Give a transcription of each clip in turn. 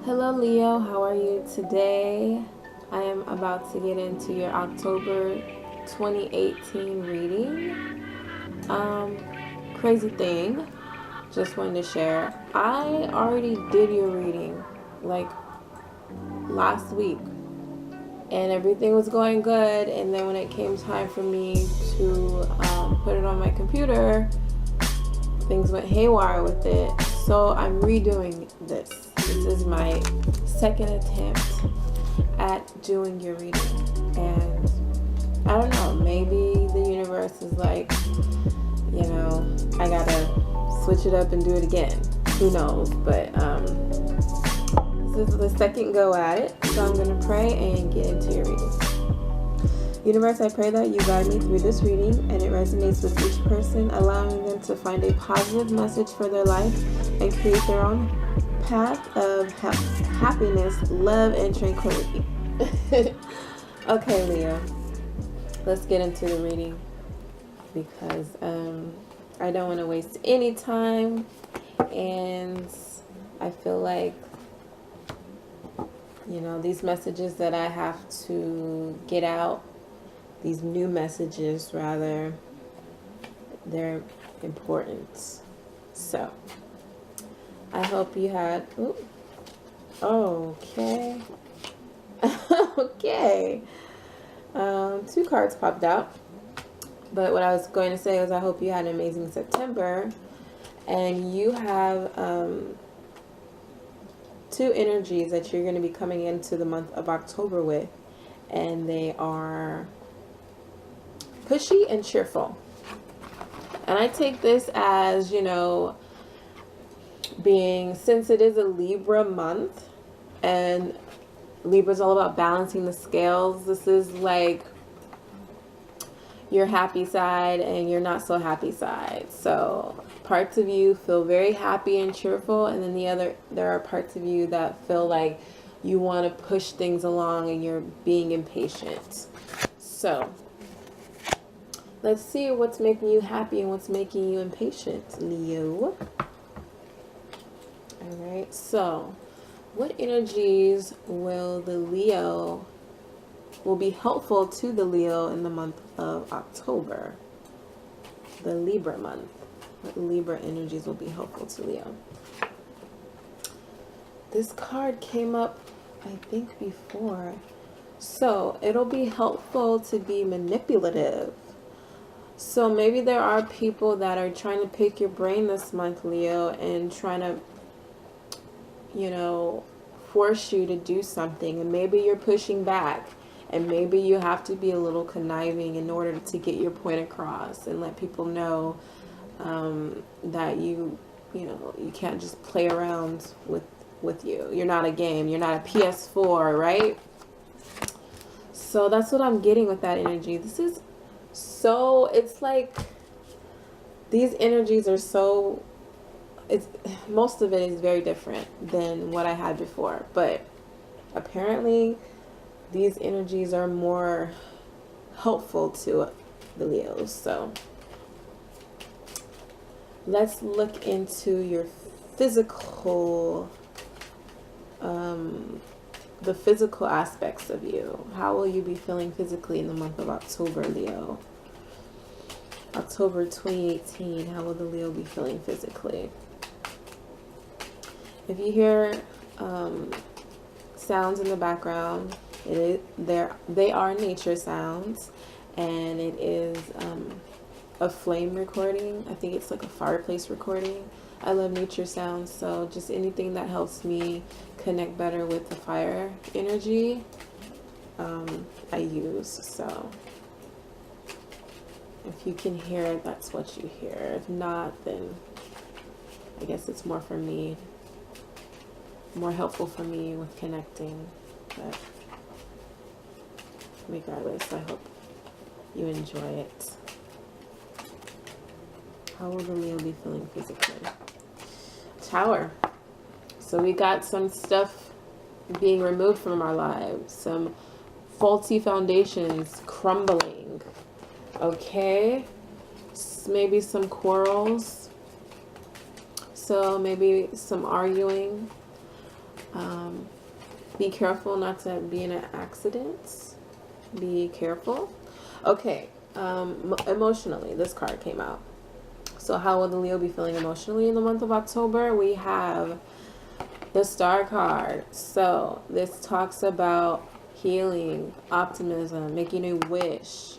Hello, Leo. How are you today? I am about to get into your October 2018 reading. Crazy thing, just wanted to share. I already did your reading like last week, and everything was going good. And then when it came time for me to put it on my computer, things went haywire with it. So I'm redoing this. This is my second attempt at doing your reading. And I don't know, maybe the universe is like, I gotta switch it up and do it again. Who knows? But this is the second go at it. So I'm gonna pray and get into your reading. Universe, I pray that you guide me through this reading and it resonates with each person, allowing them to find a positive message for their life and create their own path of happiness, love, and tranquility. Okay, Leo, let's get into the reading because I don't want to waste any time, and I feel like these messages that I have to get out, these new messages rather, they're important. So I hope you had okay. Okay. Two cards popped out, but what I was going to say was I hope you had an amazing September, and you have two energies that you're going to be coming into the month of October with, and they are pushy and cheerful. And I take this as, since it is a Libra month, and Libra's all about balancing the scales, this is like your happy side and your not so happy side. So parts of you feel very happy and cheerful, and then there are parts of you that feel like you want to push things along and you're being impatient. So let's see what's making you happy and what's making you impatient, Leo. Alright, so what energies will be helpful to the Leo in the month of October? The Libra month. What Libra energies will be helpful to Leo? This card came up, I think, before. So it'll be helpful to be manipulative. So maybe there are people that are trying to pick your brain this month, Leo, and trying to, force you to do something. And maybe you're pushing back. And maybe you have to be a little conniving in order to get your point across and let people know that you can't just play around with you. You're not a game. You're not a PS4, right? So that's what I'm getting with that energy. It's like these energies are most of it is very different than what I had before. But apparently these energies are more helpful to the Leos. So let's look into your physical, the physical aspects of you. How will you be feeling physically in the month of October, Leo? October 2018, how will the Leo be feeling physically? If you hear sounds in the background, they are nature sounds, and it is a flame recording. I think it's like a fireplace recording. I love nature sounds, so just anything that helps me connect better with the fire energy, I use. So if you can hear it, that's what you hear. If not, then I guess it's more helpful for me with connecting. But regardless, I hope you enjoy it. How will the Leo be feeling physically? Tower. So we got some stuff being removed from our lives. Some faulty foundations crumbling. Okay? Maybe some quarrels. So maybe some arguing. Be careful not to be in an accident. Be careful. Okay, emotionally, this card came out. So how will the Leo be feeling emotionally in the month of October? We have the Star card. So this talks about healing, optimism, making a wish.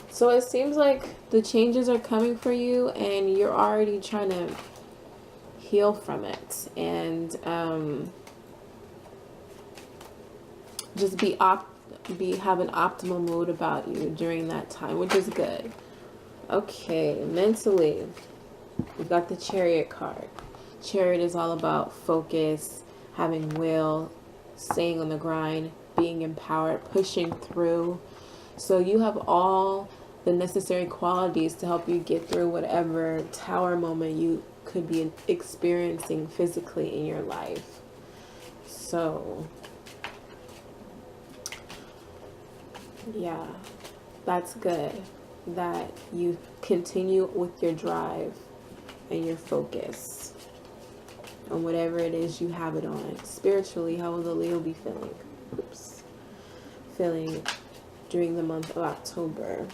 So it seems like the changes are coming for you and you're already trying to heal from it. And just have an optimal mood about you during that time, which is good. Okay, mentally, we've got the Chariot card. Chariot is all about focus, having will, staying on the grind, being empowered, pushing through. So you have all the necessary qualities to help you get through whatever tower moment you could be experiencing physically in your life. So yeah, that's good that you continue with your drive and your focus on whatever it is you have it on. Spiritually, how will the Leo be feeling? Feeling during the month of October.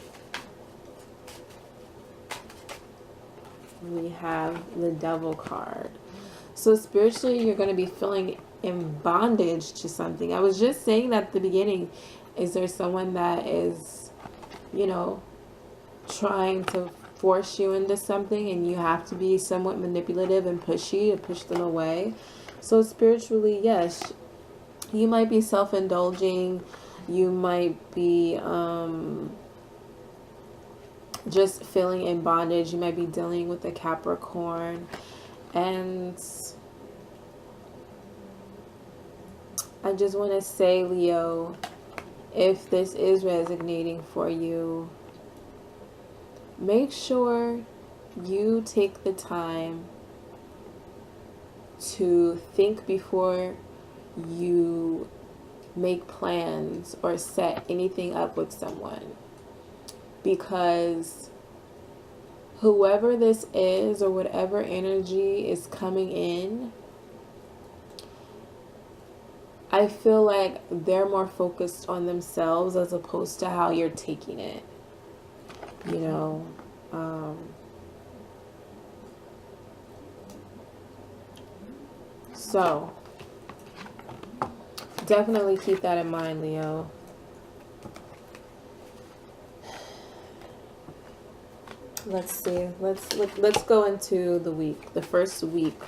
We have the Devil card. So spiritually, you're going to be feeling in bondage to something. I was just saying that at the beginning. Is there someone that is, trying to force you into something and you have to be somewhat manipulative and pushy to push them away? So spiritually, yes, you might be self-indulging. You might be just feeling in bondage. You might be dealing with a Capricorn. And I just want to say, Leo, if this is resonating for you, make sure you take the time to think before you make plans or set anything up with someone. Because whoever this is or whatever energy is coming in, I feel like they're more focused on themselves as opposed to how you're taking it. So definitely keep that in mind, Leo. Let's see. Let's go into the first week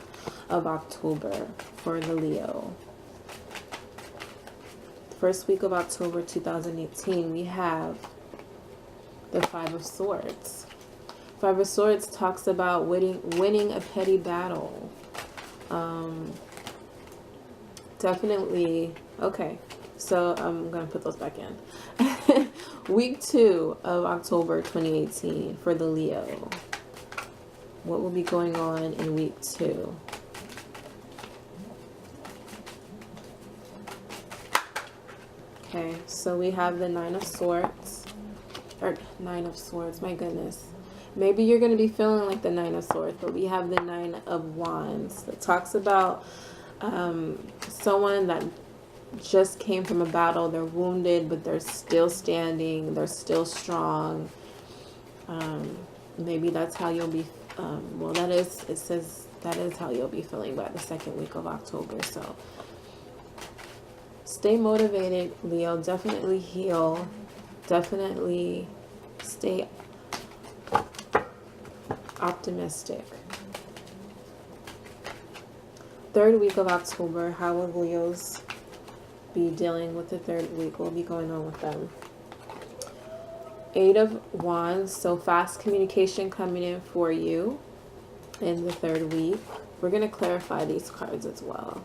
of October for the Leo. First week of October 2018, we have the Five of Swords. Five of Swords talks about winning a petty battle. Definitely. Okay, so I'm going to put those back in. Week 2 of October 2018 for the Leo. What will be going on in week 2? Okay, so we have the Nine of Swords. Or Nine of Swords, my goodness. Maybe you're going to be feeling like the Nine of Swords, but we have the Nine of Wands that talks about someone that just came from a battle. They're wounded, but they're still standing. They're still strong. Maybe that's how you'll be, it says that is how you'll be feeling by the second week of October. So stay motivated, Leo. Definitely heal. Definitely stay optimistic. Third week of October, how will Leos be dealing with the third week? What will be going on with them? Eight of Wands, so fast communication coming in for you in the third week. We're going to clarify these cards as well.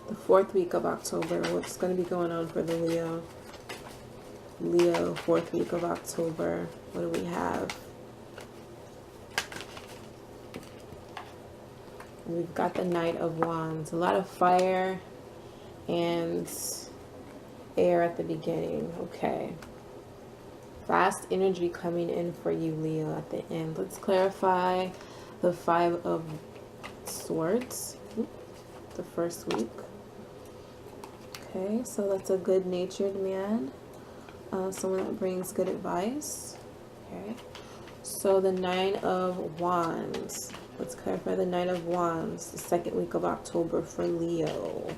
The fourth week of October, what's going to be going on for the Leo? Leo, fourth week of October, what do we have? We've got the Knight of Wands. A lot of fire and air at the beginning. Okay. Fast energy coming in for you, Leo, at the end. Let's clarify the Five of Swords. the first week. Okay, so that's a good-natured man, someone that brings good advice. Okay, so the Nine of Wands. Let's clarify the Nine of Wands, the second week of October for Leo.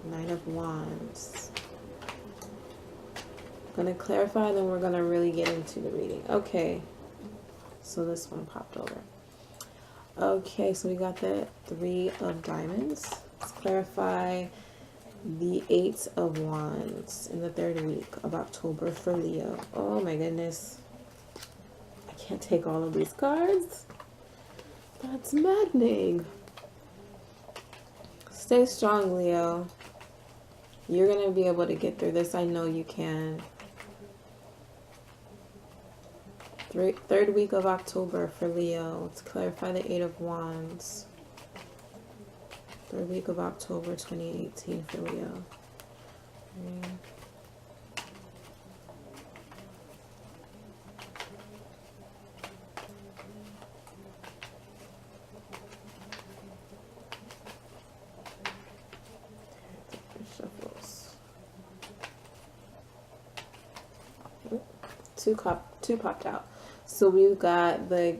Nine of Wands. I'm going to clarify, then we're going to really get into the reading. Okay, so this one popped over. Okay, so we got the Three of Diamonds. Let's clarify the Eight of Wands in the third week of October for Leo. Oh my goodness. I can't take all of these cards. That's maddening. Stay strong, Leo. You're going to be able to get through this. I know you can. Third week of October for Leo. Let's clarify the Eight of Wands. Third week of October 2018 for Leo. Shuffles. Two popped out. So we've got the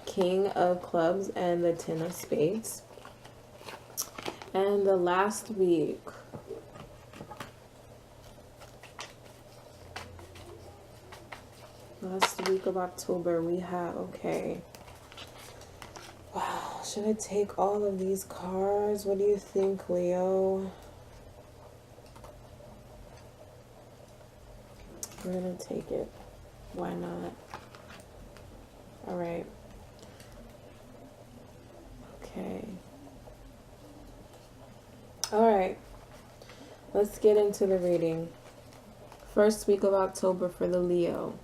King of Clubs and the Ten of Spades. And the last week, of October, we have, okay. Wow, should I take all of these cards? What do you think, Leo? We're gonna take it. Why not? All right. Okay. All right. Let's get into the reading. First week of October for the Leo.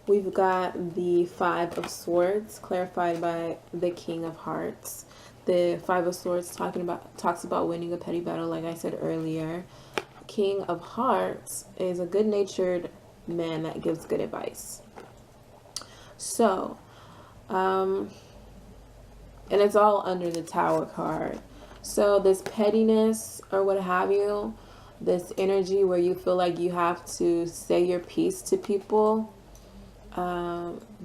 We've got the Five of Swords, clarified by the King of Hearts. The Five of Swords talks about winning a petty battle, like I said earlier. King of Hearts is a good-natured man that gives good advice. So, and it's all under the Tower card. So this pettiness or what have you, this energy where you feel like you have to say your piece to people,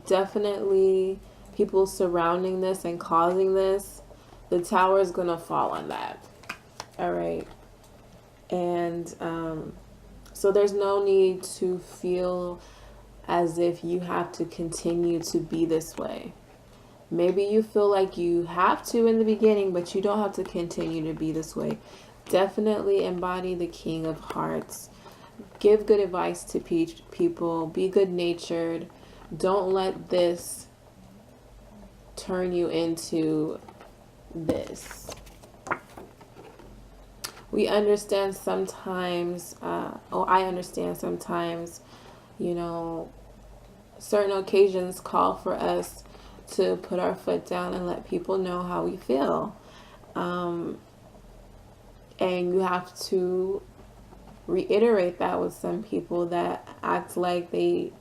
definitely people surrounding this and causing this, the Tower is going to fall on that. All right. And so there's no need to feel as if you have to continue to be this way. Maybe you feel like you have to in the beginning, but you don't have to continue to be this way. Definitely embody the King of Hearts. Give good advice to people. Be good-natured. Don't let this turn you into this. We understand sometimes, I understand sometimes, you know, certain occasions call for us to put our foot down and let people know how we feel. And you have to reiterate that with some people that act like they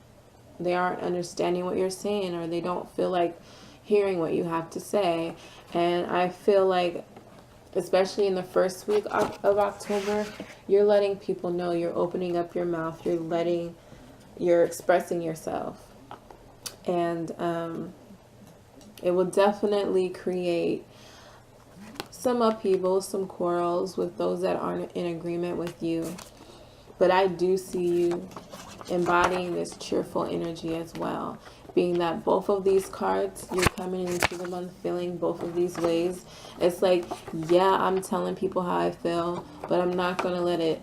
aren't understanding what you're saying, or they don't feel like hearing what you have to say. And I feel like, especially in the first week of October, you're letting people know, you're opening up your mouth, you're expressing yourself. And it will definitely create some upheaval, some quarrels with those that aren't in agreement with you. But I do see you embodying this cheerful energy as well. Being that both of these cards, you're coming into the month feeling both of these ways. It's like, yeah, I'm telling people how I feel, but I'm not going to let it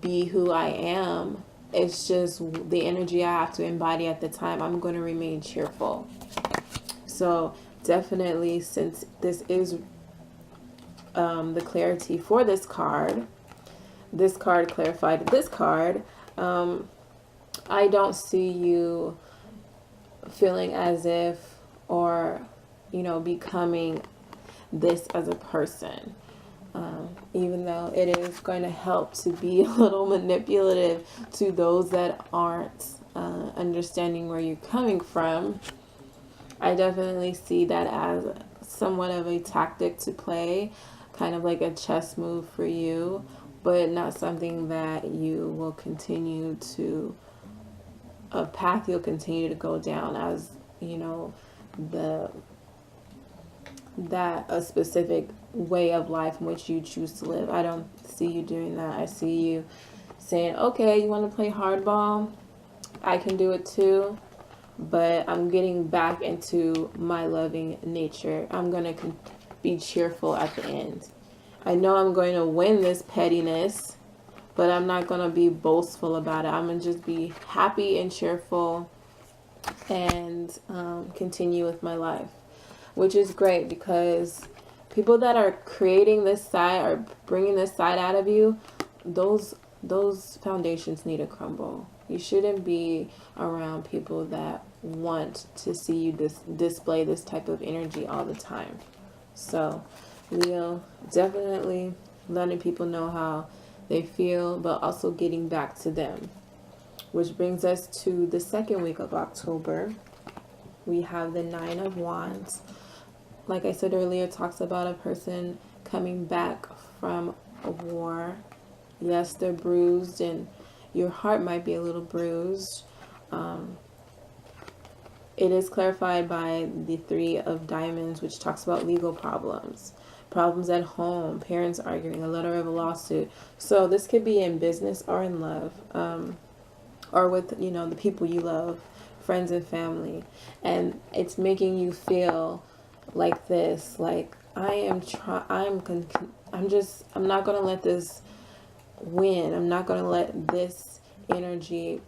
be who I am. It's just the energy I have to embody at the time. I'm going to remain cheerful. So definitely, since this is the clarity for this card clarified this card, I don't see you feeling as if, or, you know, becoming this as a person. Even though it is going to help to be a little manipulative to those that aren't understanding where you're coming from, I definitely see that as somewhat of a tactic to play, kind of like a chess move for you, but not something that you will continue to, a path you'll continue to go down as, you know, the that a specific way of life in which you choose to live. I don't see you doing that. I see you saying, okay, you want to play hardball? I can do it too, but I'm getting back into my loving nature. I'm going to be cheerful at the end. I know I'm going to win this pettiness, but I'm not going to be boastful about it. I'm going to just be happy and cheerful and continue with my life, which is great because people that are creating this side or bringing this side out of you, those foundations need to crumble. You shouldn't be around people that want to see you display this type of energy all the time. So, Leo, definitely letting people know how they feel, but also getting back to them. Which brings us to the second week of October. We have the Nine of Wands. Like I said earlier, it talks about a person coming back from a war. Yes, they're bruised and your heart might be a little bruised. It is clarified by the Three of Diamonds, which talks about legal problems at home, parents arguing, a letter of a lawsuit. So this could be in business or in love, or with, you know, the people you love, friends and family. And it's making you feel like this, like I'm not going to let this win. I'm not going to let this energy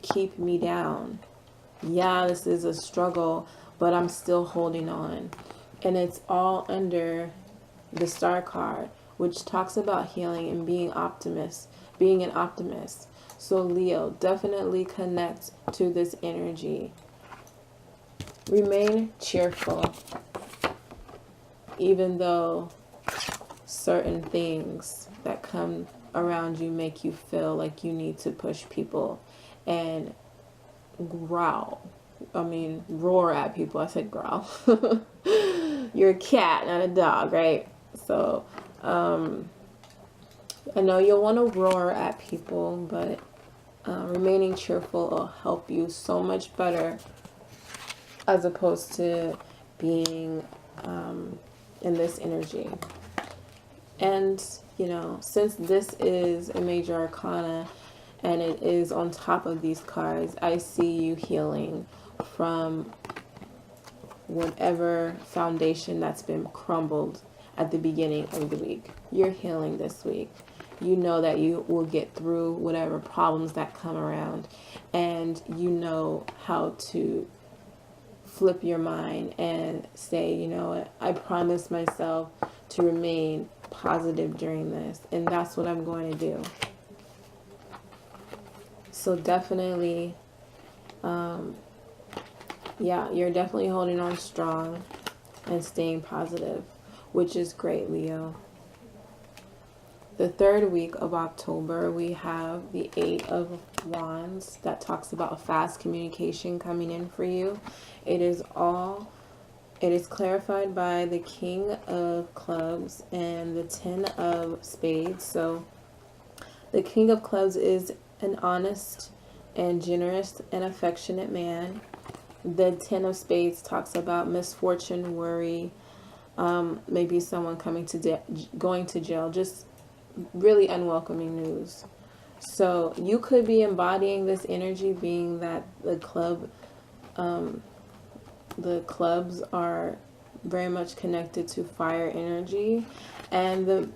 keep me down. Yeah, this is a struggle, but I'm still holding on. And it's all under the Star card, which talks about healing and being an optimist. So Leo, definitely connect to this energy. Remain cheerful, even though certain things that come around you make you feel like you need to push people and roar at people. I said growl. You're a cat, not a dog, right? So, I know you'll want to roar at people, but remaining cheerful will help you so much better as opposed to being in this energy. And, you know, since this is a major arcana and it is on top of these cards, I see you healing from whatever foundation that's been crumbled at the beginning of the week. You're healing this week. You know that you will get through whatever problems that come around, and you know how to flip your mind and say, you know what, I promised myself to remain positive during this, and that's what I'm going to do. So definitely, yeah, you're definitely holding on strong and staying positive, which is great, Leo. The third week of October, we have the Eight of Wands that talks about fast communication coming in for you. It is clarified by the King of Clubs and the Ten of Spades. So the King of Clubs is an honest and generous and affectionate man. The Ten of Spades talks about misfortune, worry, maybe someone going to jail, just really unwelcoming news. So you could be embodying this energy, being that the clubs are very much connected to fire energy, and the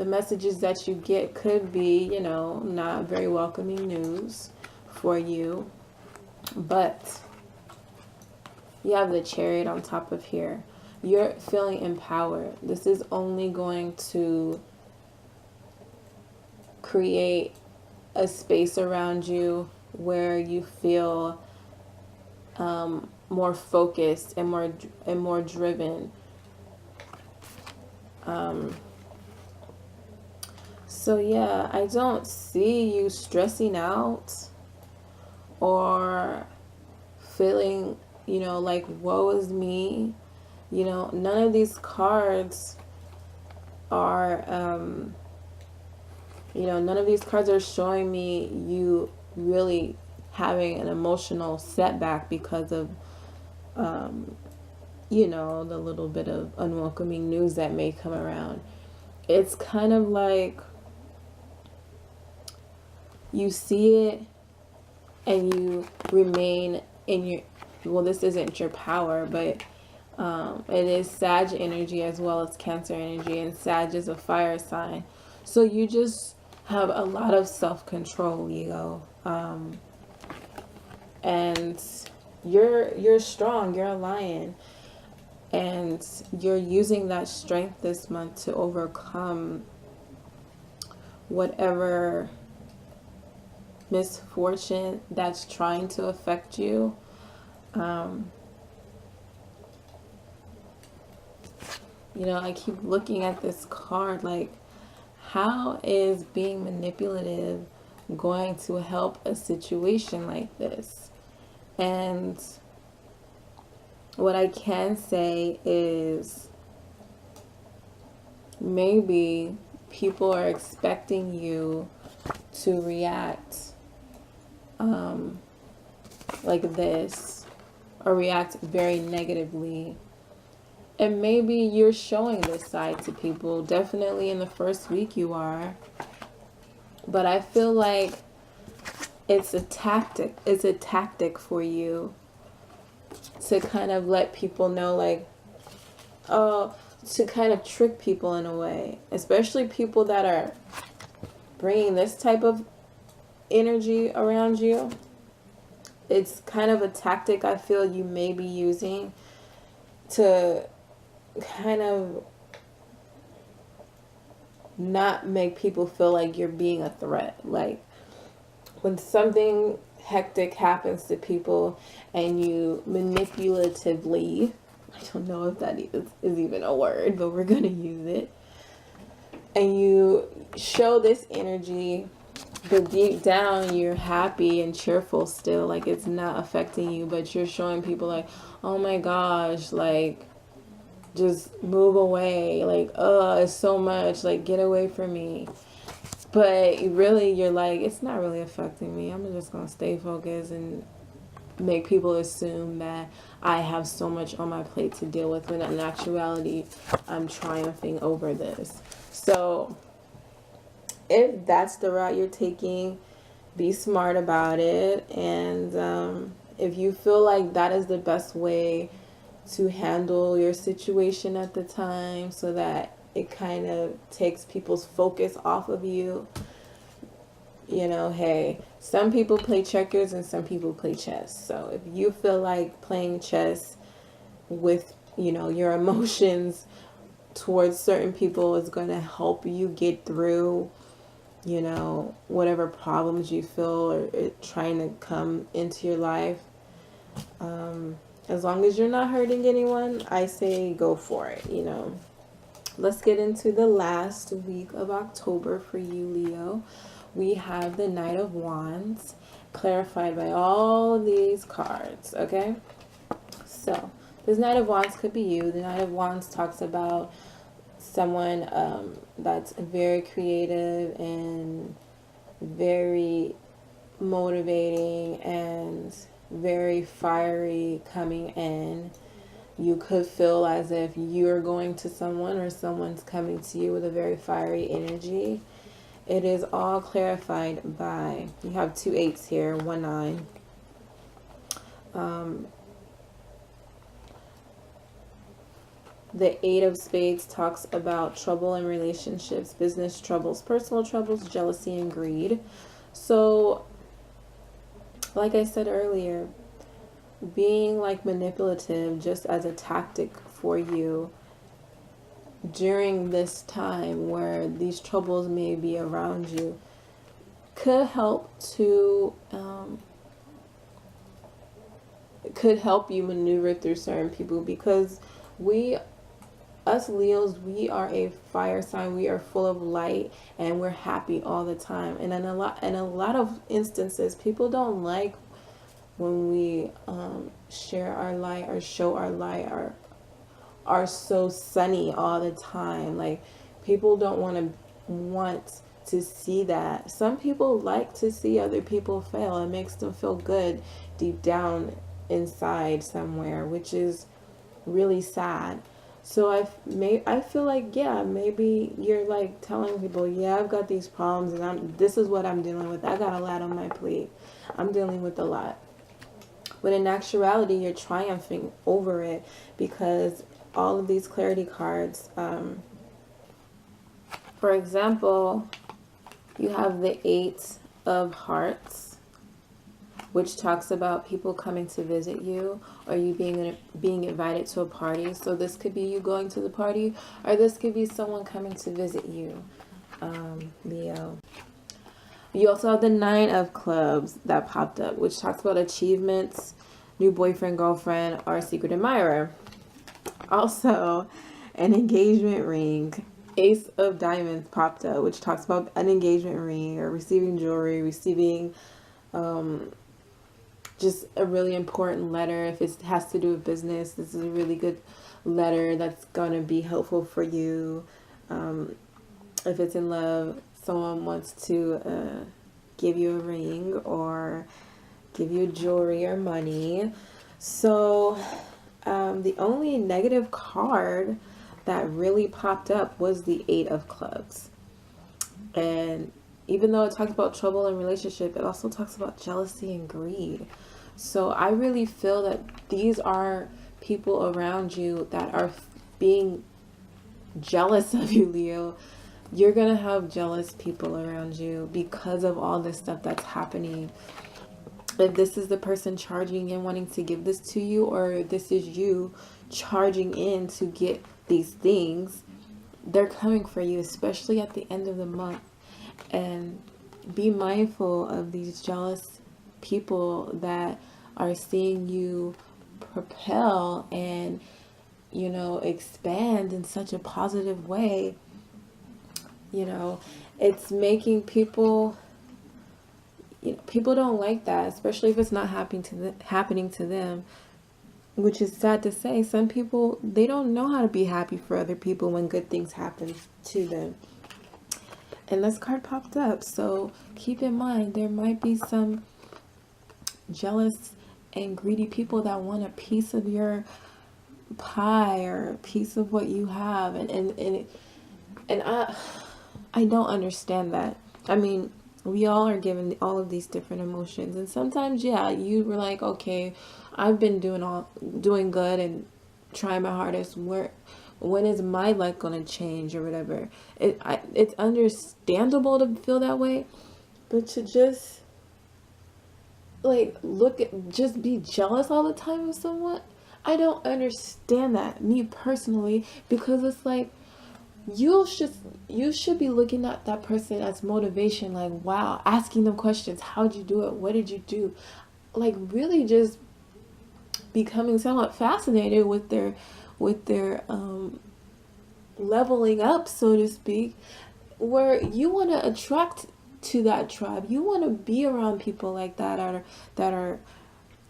messages that you get could be, you know, not very welcoming news for you. But you have the Chariot on top of here. You're feeling empowered. This is only going to create a space around you where you feel more focused and more driven. So yeah, I don't see you stressing out or feeling, you know, like woe is me. You know, none of these cards are, none of these cards are showing me you really having an emotional setback because of, the little bit of unwelcoming news that may come around. It's kind of like you see it and you remain in your, well, this isn't your power, but it is Sag energy as well as Cancer energy, and Sag is a fire sign. So you just have a lot of self-control, Leo. And you're strong, you're a lion. And you're using that strength this month to overcome whatever misfortune that's trying to affect you. I keep looking at this card like, how is being manipulative going to help a situation like this? And what I can say is maybe people are expecting you to react like this, or react very negatively. And maybe you're showing this side to people. Definitely in the first week you are. But I feel like it's a tactic. It's a tactic for you to kind of let people know, like, to kind of trick people in a way. Especially people that are bringing this type of energy around you. It's kind of a tactic I feel you may be using to kind of not make people feel like you're being a threat. Like when something hectic happens to people and you manipulatively, I don't know if that is even a word, but we're going to use it, and you show this energy, but deep down you're happy and cheerful still, like it's not affecting you, but you're showing people like, oh my gosh, like just move away, like, it's so much, like get away from me. But really you're like, it's not really affecting me, I'm just gonna stay focused and make people assume that I have so much on my plate to deal with, when in actuality I'm triumphing over this. So if that's the route you're taking, be smart about it. And if you feel like that is the best way to handle your situation at the time, so that it kind of takes people's focus off of you, hey, some people play checkers and some people play chess. So if you feel like playing chess with, your emotions towards certain people is going to help you get through, whatever problems you feel are trying to come into your life, as long as you're not hurting anyone, I say go for it, Let's get into the last week of October for you, Leo. We have the Knight of Wands, clarified by all these cards, okay? So, this Knight of Wands could be you. The Knight of Wands talks about someone that's very creative and very motivating and very fiery coming in. You could feel as if you're going to someone or someone's coming to you with a very fiery energy. It is all clarified by, you have 2 8s here, 1 9. The 8 of Spades talks about trouble in relationships, business troubles, personal troubles, jealousy, and greed. So, like I said earlier, being like manipulative just as a tactic for you during this time where these troubles may be around you could help you maneuver through certain people, because us Leos, we are a fire sign. We are full of light and we're happy all the time. And in a lot of instances, people don't like when we share our light or show our light are so sunny all the time. Like, people don't want to see that. Some people like to see other people fail. It makes them feel good deep down inside somewhere, which is really sad. So I feel like, yeah, maybe you're like telling people, yeah, I've got these problems and this is what I'm dealing with. I got a lot on my plate. I'm dealing with a lot. But in actuality, you're triumphing over it, because all of these clarity cards, for example, you have the 8 of Hearts, which talks about people coming to visit you, or you being invited to a party. So this could be you going to the party, or this could be someone coming to visit you, Leo. You also have the 9 of Clubs that popped up, which talks about achievements, new boyfriend, girlfriend, or secret admirer. Also, an engagement ring. Ace of Diamonds popped up, which talks about an engagement ring or receiving jewelry, receiving just a really important letter. If it has to do with business, this is a really good letter that's going to be helpful for you. If it's in love, someone wants to give you a ring or give you jewelry or money. So the only negative card that really popped up was the 8 of Clubs. And even though it talks about trouble in relationship, it also talks about jealousy and greed. So I really feel that these are people around you that are being jealous of you, Leo. You're going to have jealous people around you because of all this stuff that's happening. If this is the person charging in wanting to give this to you, or this is you charging in to get these things, they're coming for you, especially at the end of the month. And be mindful of these jealous people that are seeing you propel and, you know, expand in such a positive way. You know, it's making people, you know, people don't like that, especially if it's not happening to them, which is sad to say. Some people, they don't know how to be happy for other people when good things happen to them. And this card popped up, so keep in mind there might be some jealous and greedy people that want a piece of your pie or a piece of what you have, and I don't understand that. I mean, we all are given all of these different emotions, and sometimes, yeah, you were like, okay, I've been doing good and trying my hardest. When is my luck gonna change or whatever? It's understandable to feel that way, but to just like just be jealous all the time of someone, I don't understand that, me personally, because it's like you should be looking at that person as motivation. Like, wow, asking them questions. How'd you do it? What did you do? Like, really just becoming somewhat fascinated with their leveling up, so to speak, where you want to attract to that tribe. You want to be around people like that are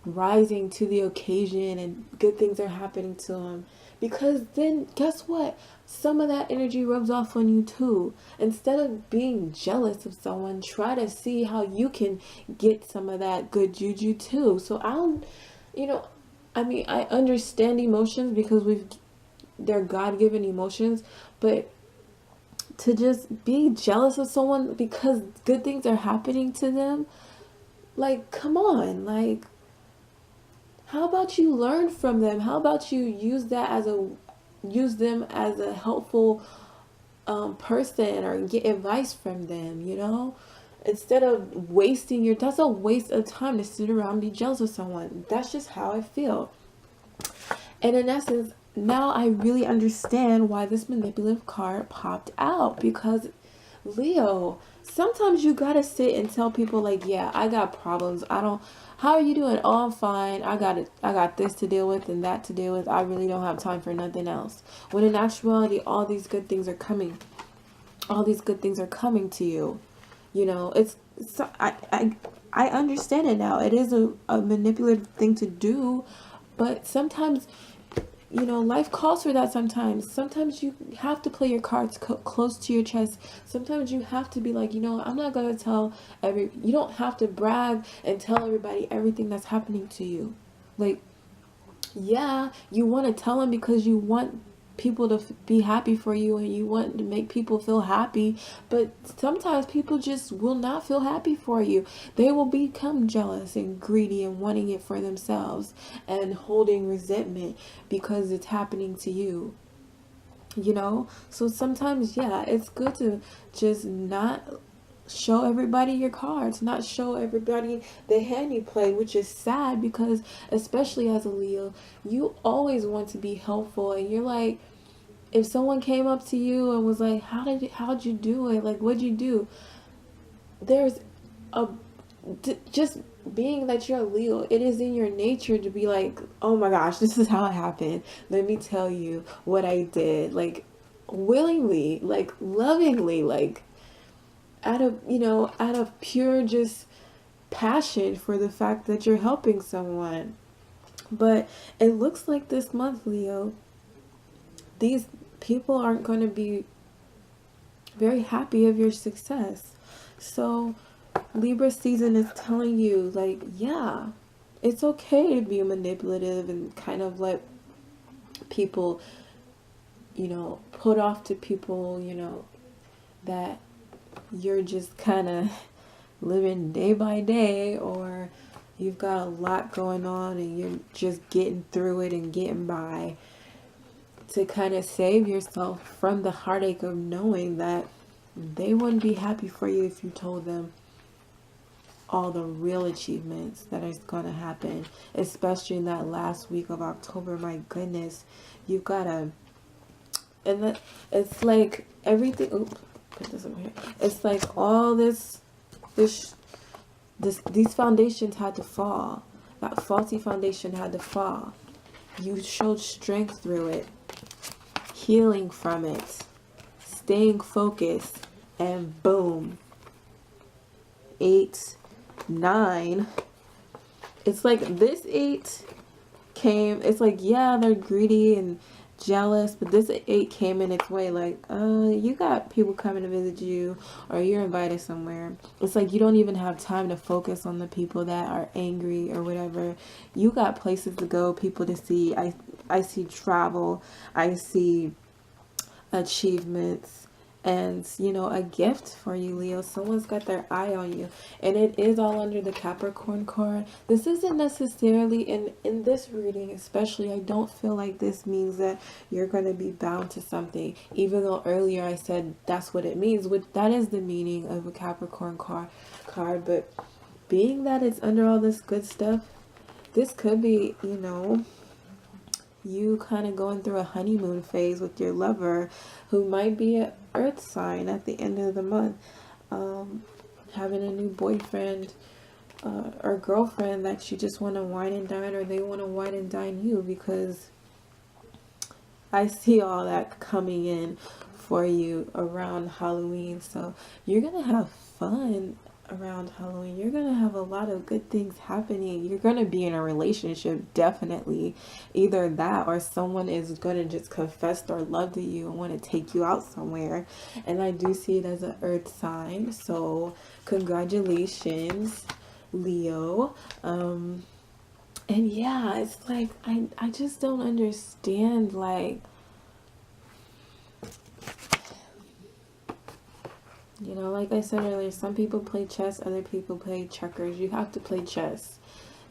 rising to the occasion and good things are happening to them, because then guess what, some of that energy rubs off on you too. Instead of being jealous of someone, try to see how you can get some of that good juju too. So I mean, I understand emotions because they're God-given emotions, but to just be jealous of someone because good things are happening to them, like, come on. Like, how about you learn from them? How about you use them as a helpful person, or get advice from them, you know? Instead of that's a waste of time to sit around and be jealous of someone. That's just how I feel. And in essence, now I really understand why this manipulative card popped out, because Leo, sometimes you gotta sit and tell people, like, yeah, I got problems. How are you doing? Oh, I'm fine. I got this to deal with and that to deal with. I really don't have time for nothing else. When in actuality, all these good things are coming. All these good things are coming to you. You know, I understand it now. It is a manipulative thing to do, but sometimes life calls for that sometimes. Sometimes you have to play your cards close to your chest. Sometimes you have to be like, I'm not going to tell you don't have to brag and tell everybody everything that's happening to you. Like, yeah, you want to tell them because you want people to be happy for you and you want to make people feel happy, but sometimes people just will not feel happy for you. They will become jealous and greedy and wanting it for themselves and holding resentment because it's happening to you. So sometimes, yeah, it's good to just not show everybody your cards, not show everybody the hand you play, which is sad because, especially as a Leo, you always want to be helpful. And you're like, if someone came up to you and was like, how'd you do it? Like, what'd you do? There's a, just being that you're a Leo, it is in your nature to be like, oh my gosh, this is how it happened. Let me tell you what I did. Like, willingly, like, lovingly, like, out of pure just passion for the fact that you're helping someone. But it looks like this month, Leo, these people aren't going to be very happy of your success. So Libra season is telling you, like, yeah, it's okay to be manipulative and kind of let people, put off to people, that you're just kind of living day by day, or you've got a lot going on and you're just getting through it and getting by, to kind of save yourself from the heartache of knowing that they wouldn't be happy for you if you told them all the real achievements that is going to happen, especially in that last week of October. My goodness, you've got to, and it's like everything. Oops, put this over here. It's like all these foundations had to fall. That faulty foundation had to fall. You showed strength through it, healing from it, staying focused, and boom. 8, 9. It's like this 8 came. It's like, yeah, they're greedy and jealous, but this 8 came in its way like, you got people coming to visit you, or you're invited somewhere. It's like you don't even have time to focus on the people that are angry or whatever. You got places to go, people to see. I see travel, I see achievements, and a gift for you, Leo. Someone's got their eye on you, and it is all under the Capricorn card. This isn't necessarily in this reading, especially, I don't feel like this means that you're going to be bound to something, even though earlier I said that's what it means, which that is the meaning of a Capricorn card. But being that it's under all this good stuff, this could be, you kind of going through a honeymoon phase with your lover, who might be an earth sign at the end of the month, having a new boyfriend or girlfriend that you just want to wine and dine, or they want to wine and dine you, because I see all that coming in for you around Halloween. So you're gonna have fun around Halloween. You're gonna have a lot of good things happening. You're gonna be in a relationship, definitely. Either that, or someone is gonna just confess their love to you and want to take you out somewhere. And I do see it as an earth sign, so congratulations, Leo. And yeah, it's like I just don't understand, like, like I said earlier, some people play chess, other people play checkers. You have to play chess.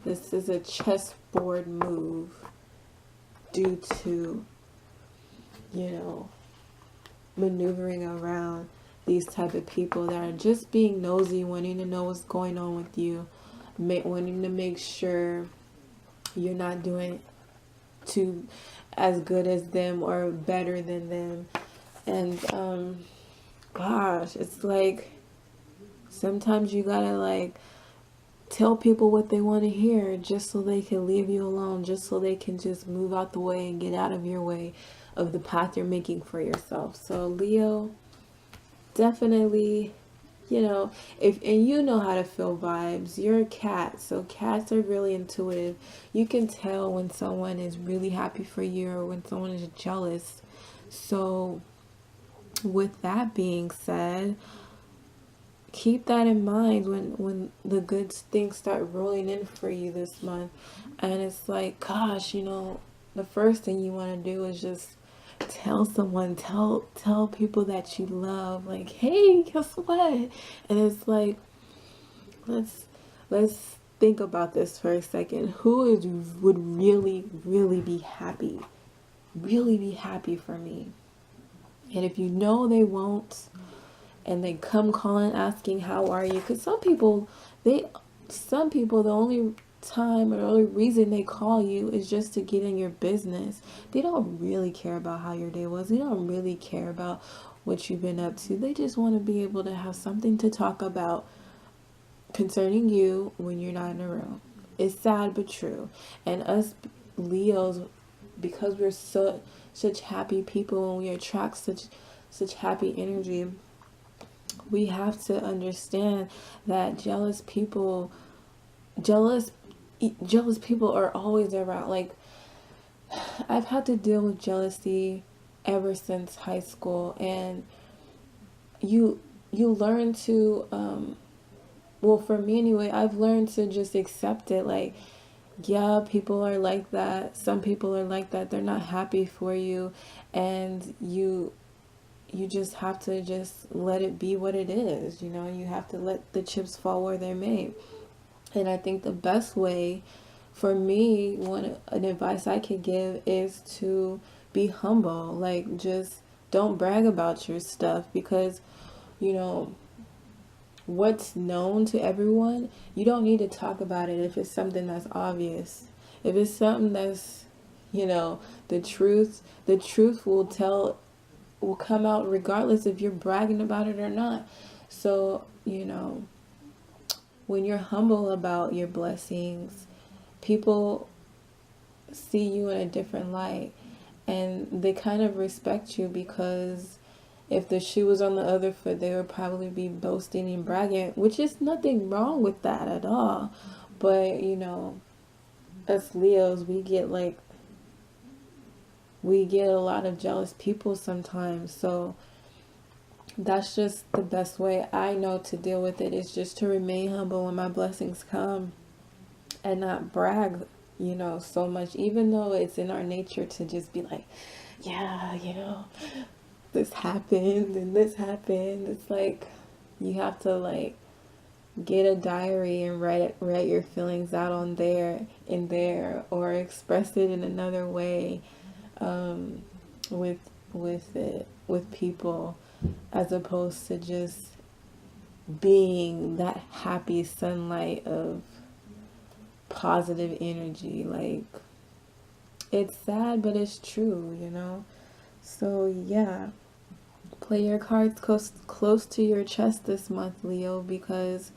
This is a chessboard move due to, maneuvering around these type of people that are just being nosy, wanting to know what's going on with you, wanting to make sure you're not doing too as good as them or better than them. And gosh, it's like sometimes you gotta like tell people what they want to hear just so they can leave you alone, just so they can just move out the way and get out of your way of the path you're making for yourself. So Leo, definitely you know, if and you know how to feel vibes. You're a cat, so cats are really intuitive. You can tell when someone is really happy for you or when someone is jealous. So with that being said, keep that in mind when the good things start rolling in for you this month. And it's like, gosh, you know, the first thing you want to do is just tell someone, tell people that you love, like, hey, guess what? And it's like, let's think about this for a second. Would really be happy, really be happy for me? And if you know they won't, and they come calling asking how are you, because some people, the only time or the only reason they call you is just to get in your business. They don't really care about how your day was. They don't really care about what you've been up to. They just want to be able to have something to talk about concerning you when you're not in the room. It's sad but true. And us Leos, because we're such happy people and we attract such happy energy, we have to understand that jealous people are always around. Like, I've had to deal with jealousy ever since high school, and you learn to well, for me anyway, I've learned to just accept it. Like, yeah, people are like that. Some people are like that. They're not happy for you, and you just have to just let it be what it is. You know, you have to let the chips fall where they're made. And I think the best way for me, an advice I could give is to be humble. Like, just don't brag about your stuff, because, you know, what's known to everyone, you don't need to talk about it if it's something that's obvious. If it's something that's, you know, the truth will come out regardless if you're bragging about it or not. So, you know, when you're humble about your blessings, people see you in a different light, and they kind of respect you, because if the shoe was on the other foot, they would probably be boasting and bragging, which is nothing wrong with that at all. But, you know, us Leos, we get a lot of jealous people sometimes. So that's just the best way I know to deal with it, is just to remain humble when my blessings come and not brag, you know, so much, even though it's in our nature to just be like, yeah, you know, this happened and this happened. It's like, you have to like get a diary and write your feelings out on there, or express it in another way, with people, as opposed to just being that happy sunlight of positive energy. Like, it's sad, but it's true, you know? So yeah, play your cards close to your chest this month, Leo, because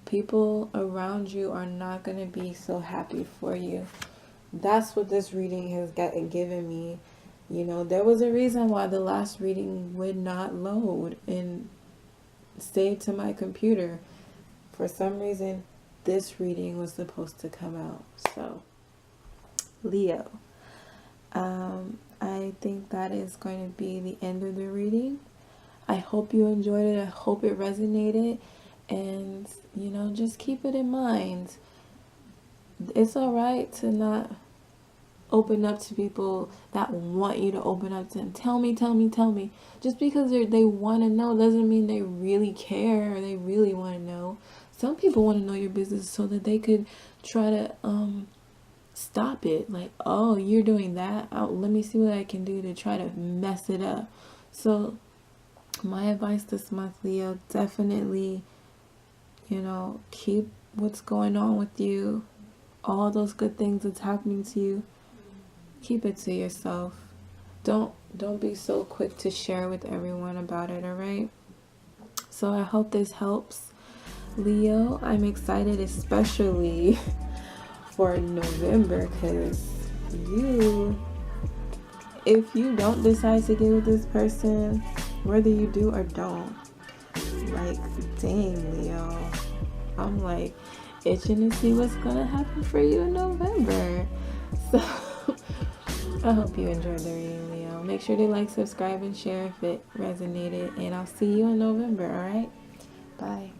people around you are not going to be so happy for you. That's what this reading has given me. You know, there was a reason why the last reading would not load and save to my computer. For some reason, this reading was supposed to come out. So, Leo, I think that is going to be the end of the reading. I hope you enjoyed it. I hope it resonated. And, you know, just keep it in mind. It's all right to not open up to people that want you to open up to them. Tell me. Just because they want to know doesn't mean they really care or they really want to know. Some people want to know your business so that they could try to stop it. Like, oh, you're doing that? Let me see what I can do to try to mess it up. So my advice this month, Leo, definitely, you know, keep what's going on with you, all those good things that's happening to you, keep it to yourself. Don't be so quick to share with everyone about it, all right? So I hope this helps, Leo. I'm excited, especially for November, because if you don't decide to get with this person, whether you do or don't, like, like, dang, Leo. I'm like itching to see what's gonna happen for you in November. So I hope you enjoyed the reading, Leo. Make sure to like, subscribe, and share if it resonated. And I'll see you in November, alright? Bye.